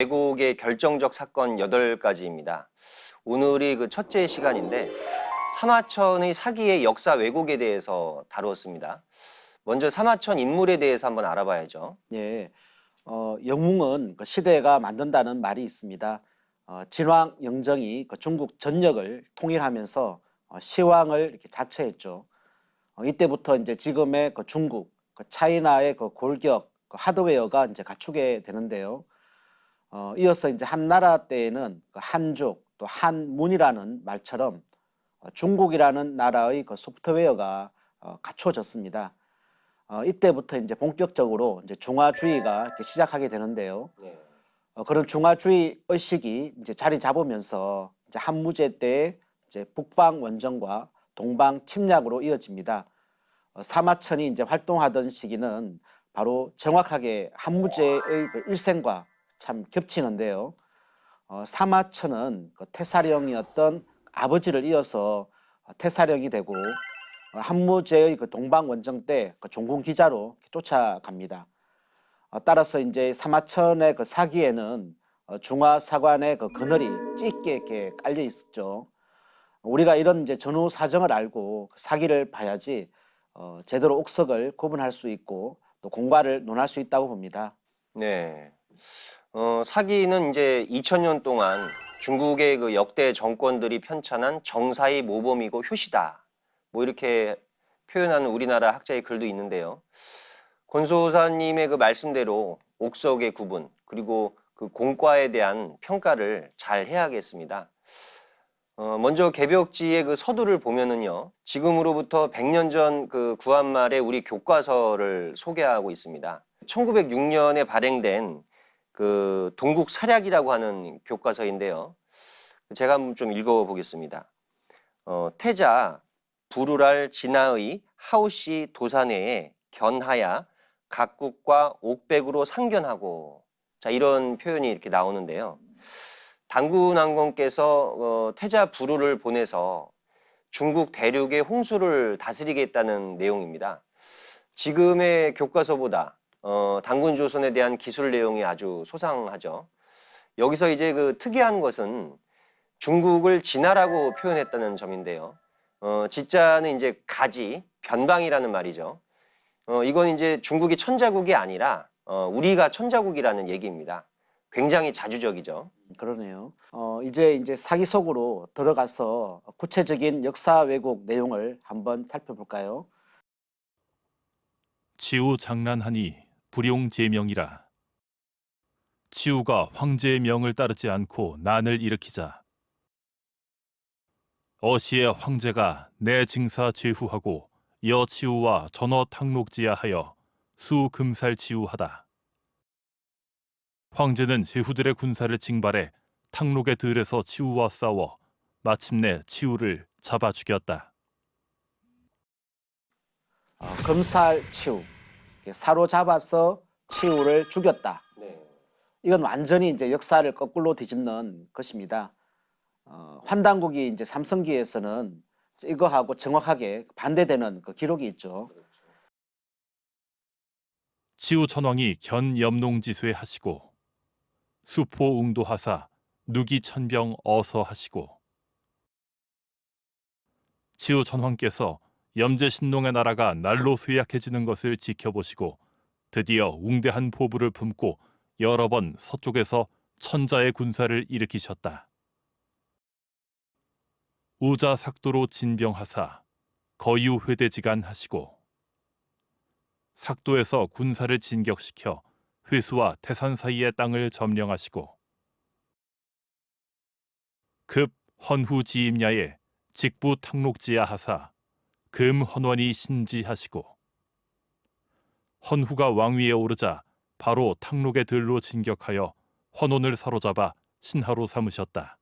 왜곡의 결정적 사건 8가지입니다. 오늘이 그 첫째 시간인데 사마천의 사기의 역사 왜곡에 대해서 다루었습니다. 먼저 사마천 인물에 대해서 한번 알아봐야죠. 예, 영웅은 그 시대가 만든다는 말이 있습니다. 진왕 영정이 그 중국 전역을 통일하면서 시황을 이렇게 자처했죠. 이때부터 이제 지금의 그 중국, 그 차이나의 그 골격, 그 하드웨어가 이제 갖추게 되는데요. 이어서 이제 한나라 때에는 그 한족 또 한문이라는 말처럼 중국이라는 나라의 그 소프트웨어가 갖춰졌습니다. 이때부터 이제 본격적으로 이제 중화주의가 이렇게 시작하게 되는데요. 그런 중화주의 의식이 이제 자리 잡으면서 이제 한무제 때 이제 북방 원정과 동방 침략으로 이어집니다. 사마천이 이제 활동하던 시기는 바로 정확하게 한무제의 그 일생과 참 겹치는데요. 사마천은 그 태사령이었던 아버지를 이어서 태사령이 되고 한무제의 그 동방 원정 때 그 종군 기자로 쫓아갑니다. 따라서 이제 사마천의 그 사기에는 중화사관의 그 그늘이 짙게 이렇게 깔려 있었죠. 우리가 이런 이제 전후 사정을 알고 사기를 봐야지 제대로 옥석을 구분할 수 있고 또 공과를 논할 수 있다고 봅니다. 네. 사기는 이제 2000년 동안 중국의 그 역대 정권들이 편찬한 정사의 모범이고 효시다. 뭐 이렇게 표현하는 우리나라 학자의 글도 있는데요. 권소사님의 그 말씀대로 옥석의 구분 그리고 그 공과에 대한 평가를 잘 해야겠습니다. 먼저 개벽지의 그 서두를 보면은요, 지금으로부터 100년 전 그 구한말의 우리 교과서를 소개하고 있습니다. 1906년에 발행된 그 동국사략이라고 하는 교과서인데요. 제가 한번 좀 읽어보겠습니다. 태자 부루랄 진하의 하우시 도산회에 견하야 각국과 옥백으로 상견하고, 자, 이런 표현이 이렇게 나오는데요. 당군왕건께서 태자 부루를 보내서 중국 대륙의 홍수를 다스리겠다는 내용입니다. 지금의 교과서보다 당군 조선에 대한 기술 내용이 아주 소상하죠. 여기서 이제 그 특이한 것은 중국을 진하라고 표현했다는 점인데요. 진자는 이제 가지, 변방이라는 말이죠. 이건 이제 중국이 천자국이 아니라 우리가 천자국이라는 얘기입니다. 굉장히 자주적이죠. 그러네요. 이제 사기 속으로 들어가서 구체적인 역사 왜곡 내용을 한번 살펴볼까요? 치우 장난하니 불용제명이라. 치우가 황제의 명을 따르지 않고 난을 일으키자 어시의 황제가 내 징사 제후하고 여치우와 전어 탕록지야하여 수금살치우하다. 황제는 제후들의 군사를 징발해 탕록의 들에서 치우와 싸워 마침내 치우를 잡아 죽였다. 금살치우, 사로잡아서 치우를 죽였다. 이건 완전히 이제 역사를 거꾸로 뒤집는 것입니다. 환단국이 이제 삼성기에서는 이거하고 정확하게 반대되는 그 기록이 있죠. 치우 천왕이 견염농지쇠 하시고 수포웅도하사 누기천병 어서 하시고 치우 천황께서 염제신농의 나라가 날로 쇠약해지는 것을 지켜보시고 드디어 웅대한 포부를 품고 여러 번 서쪽에서 천자의 군사를 일으키셨다. 우자 삭도로 진병하사 거유 회대지간 하시고 삭도에서 군사를 진격시켜 회수와 태산 사이의 땅을 점령하시고 급 헌후지임야에 직부 탕록지야 하사 금 헌원이 신지하시고 헌후가 왕위에 오르자 바로 탕록의 들로 진격하여 헌원을 사로잡아 신하로 삼으셨다.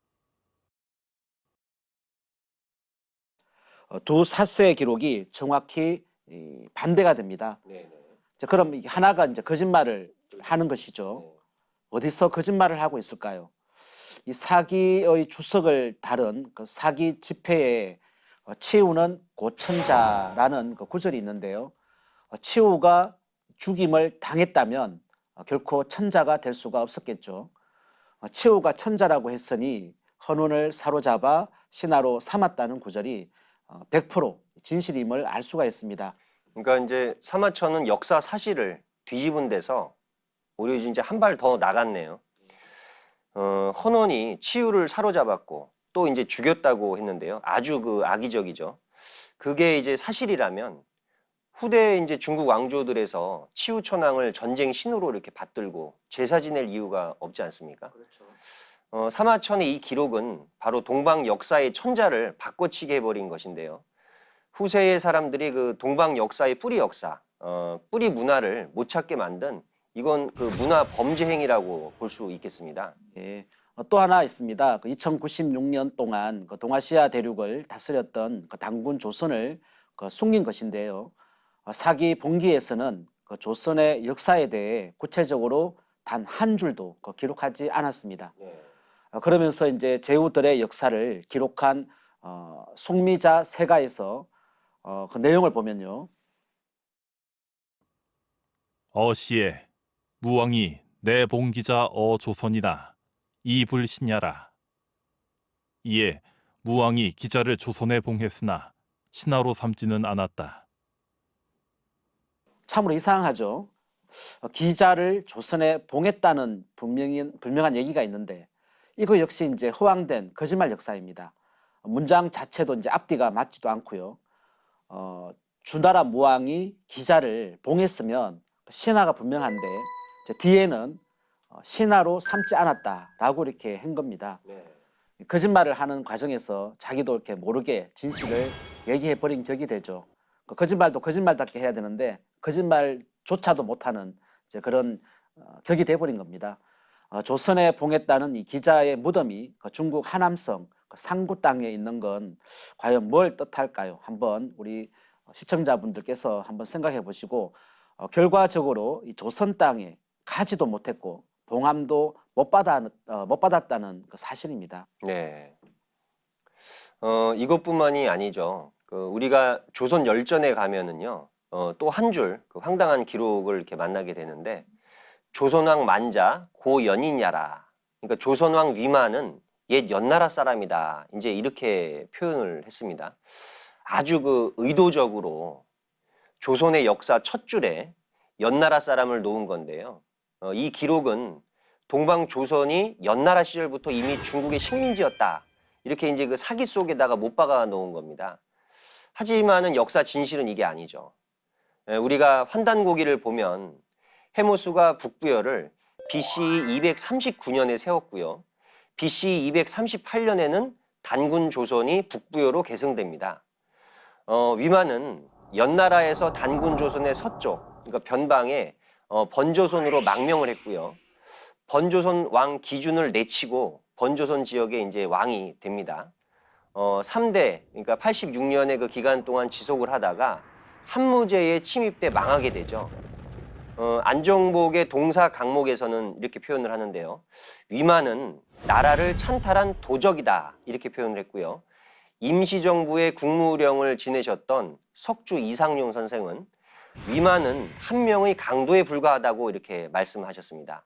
두 사세의 기록이 정확히 반대가 됩니다. 자, 그럼 하나가 이제 거짓말을 하는 것이죠. 어디서 거짓말을 하고 있을까요? 이 사기의 주석을 다룬 그 사기 집회에 치우는 고천자라는 그 구절이 있는데요. 치우가 죽임을 당했다면 결코 천자가 될 수가 없었겠죠. 치우가 천자라고 했으니 헌원을 사로잡아 신하로 삼았다는 구절이 100% 진실임을 알 수가 있습니다. 그러니까 이제 사마천은 역사 사실을 뒤집은 데서 오히려 이제 한 발 더 나갔네요. 헌원이 치유를 사로잡았고 또 이제 죽였다고 했는데요. 아주 그 악의적이죠. 그게 이제 사실이라면 후대 이제 중국 왕조들에서 치유 천황을 전쟁 신으로 이렇게 받들고 제사 지낼 이유가 없지 않습니까? 사마천의 이 기록은 바로 동방 역사의 천자를 바꿔치게 해버린 것인데요. 후세의 사람들이 그 동방 역사의 뿌리 역사, 뿌리 문화를 못 찾게 만든 이건 그 문화 범죄 행위라고 볼 수 있겠습니다. 예. 또 하나 있습니다. 2096년 동안 동아시아 대륙을 다스렸던 단군 조선을 숨긴 것인데요. 사기 봉기에서는 조선의 역사에 대해 구체적으로 단 한 줄도 기록하지 않았습니다. 그러면서 이제 제후들의 역사를 기록한 속미자 세가에서 그 내용을 보면요. 어시에 무왕이 내 봉기자 어조선이나 이불신야라. 이에 무왕이 기자를 조선에 봉했으나 신하로 삼지는 않았다. 참으로 이상하죠. 기자를 조선에 봉했다는 분명한 얘기가 있는데 이거 역시 이제 허황된 거짓말 역사입니다. 문장 자체도 이제 앞뒤가 맞지도 않고요. 주나라 무왕이 기자를 봉했으면 신하가 분명한데 이제 뒤에는 신하로 삼지 않았다라고 이렇게 한 겁니다. 거짓말을 하는 과정에서 자기도 이렇게 모르게 진실을 얘기해 버린 격이 되죠. 거짓말도 거짓말답게 해야 되는데 거짓말조차도 못하는 이제 그런 격이 돼버린 겁니다. 조선에 봉했다는 이 기자의 무덤이 중국 하남성 상구 땅에 있는 건 과연 뭘 뜻할까요? 한번 우리 시청자분들께서 한번 생각해 보시고 결과적으로 이 조선 땅에 가지도 못했고 봉함도 못 받았다는 그 사실입니다. 네. 이것뿐만이 아니죠. 우리가 조선 열전에 가면은요, 또 한 줄 황당한 기록을 이렇게 만나게 되는데, 조선왕 만자 고 연인야라. 그러니까 조선왕 위만은 옛 연나라 사람이다. 이제 이렇게 표현을 했습니다. 아주 그 의도적으로 조선의 역사 첫 줄에 연나라 사람을 놓은 건데요. 이 기록은 동방 조선이 연나라 시절부터 이미 중국의 식민지였다. 이렇게 이제 그 사기 속에다가 못 박아 놓은 겁니다. 하지만은 역사 진실은 이게 아니죠. 우리가 환단고기를 보면 해모수가 북부여를 BC 239년에 세웠고요. BC 238년에는 단군 조선이 북부여로 계승됩니다. 위만은 연나라에서 단군 조선의 서쪽, 그러니까 변방에 번조선으로 망명을 했고요. 번조선 왕 기준을 내치고 번조선 지역에 이제 왕이 됩니다. 3대, 그러니까 86년의 그 기간 동안 지속을 하다가 한무제에 침입돼 망하게 되죠. 안종복의 동사 강목에서는 이렇게 표현을 하는데요. 위만은 나라를 찬탈한 도적이다 이렇게 표현을 했고요. 임시정부의 국무령을 지내셨던 석주 이상용 선생은 위만은 한 명의 강도에 불과하다고 이렇게 말씀하셨습니다.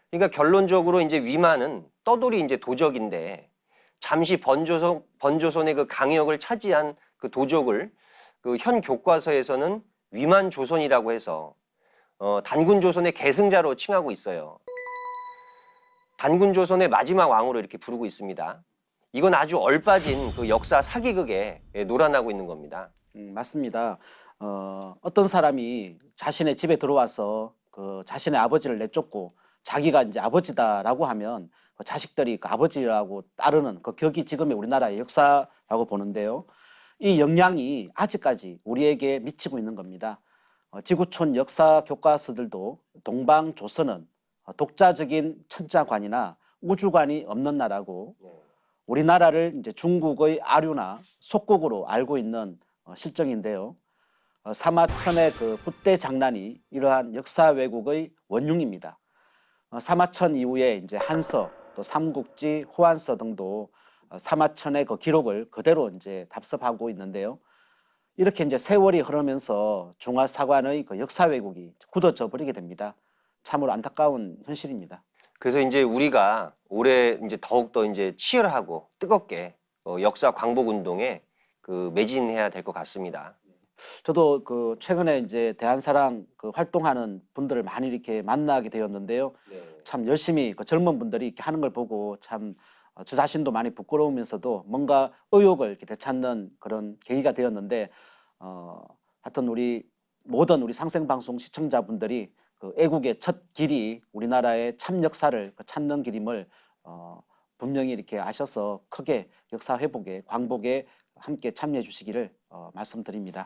그러니까 결론적으로 이제 위만은 떠돌이 이제 도적인데 잠시 번조선의 그 강역을 차지한 그 도적을 그 현 교과서에서는 위만 조선이라고 해서 단군 조선의 계승자로 칭하고 있어요. 단군 조선의 마지막 왕으로 이렇게 부르고 있습니다. 이건 아주 얼빠진 그 역사 사기극에 놀아나고 있는 겁니다. 맞습니다. 어떤 사람이 자신의 집에 들어와서 그 자신의 아버지를 내쫓고 자기가 이제 아버지다라고 하면 그 자식들이 그 아버지라고 따르는 그 격이 지금의 우리나라의 역사라고 보는데요. 이 영향이 아직까지 우리에게 미치고 있는 겁니다. 지구촌 역사 교과서들도 동방 조선은 독자적인 천자관이나 우주관이 없는 나라고 우리나라를 이제 중국의 아류나 속국으로 알고 있는 실정인데요. 사마천의 그 붓대 장난이 이러한 역사 왜곡의 원흉입니다. 사마천 이후에 이제 한서, 또 삼국지, 호안서 등도 사마천의 그 기록을 그대로 이제 답습하고 있는데요. 이렇게 이제 세월이 흐르면서 중화사관의 그 역사 왜곡이 굳어져 버리게 됩니다. 참으로 안타까운 현실입니다. 그래서 이제 우리가 올해 이제 더욱더 이제 치열하고 뜨겁게 역사 광복 운동에 그 매진해야 될 것 같습니다. 저도 그 최근에 이제 대한사랑 그 활동하는 분들을 많이 이렇게 만나게 되었는데요. 참 열심히 그 젊은 분들이 이렇게 하는 걸 보고 참 저 자신도 많이 부끄러우면서도 뭔가 의욕을 이렇게 되찾는 그런 계기가 되었는데 하여튼 우리 모든 우리 상생방송 시청자분들이 그 애국의 첫 길이 우리나라의 참 역사를 그 찾는 길임을 분명히 이렇게 아셔서 크게 역사 회복에 광복에 함께 참여해 주시기를 말씀드립니다.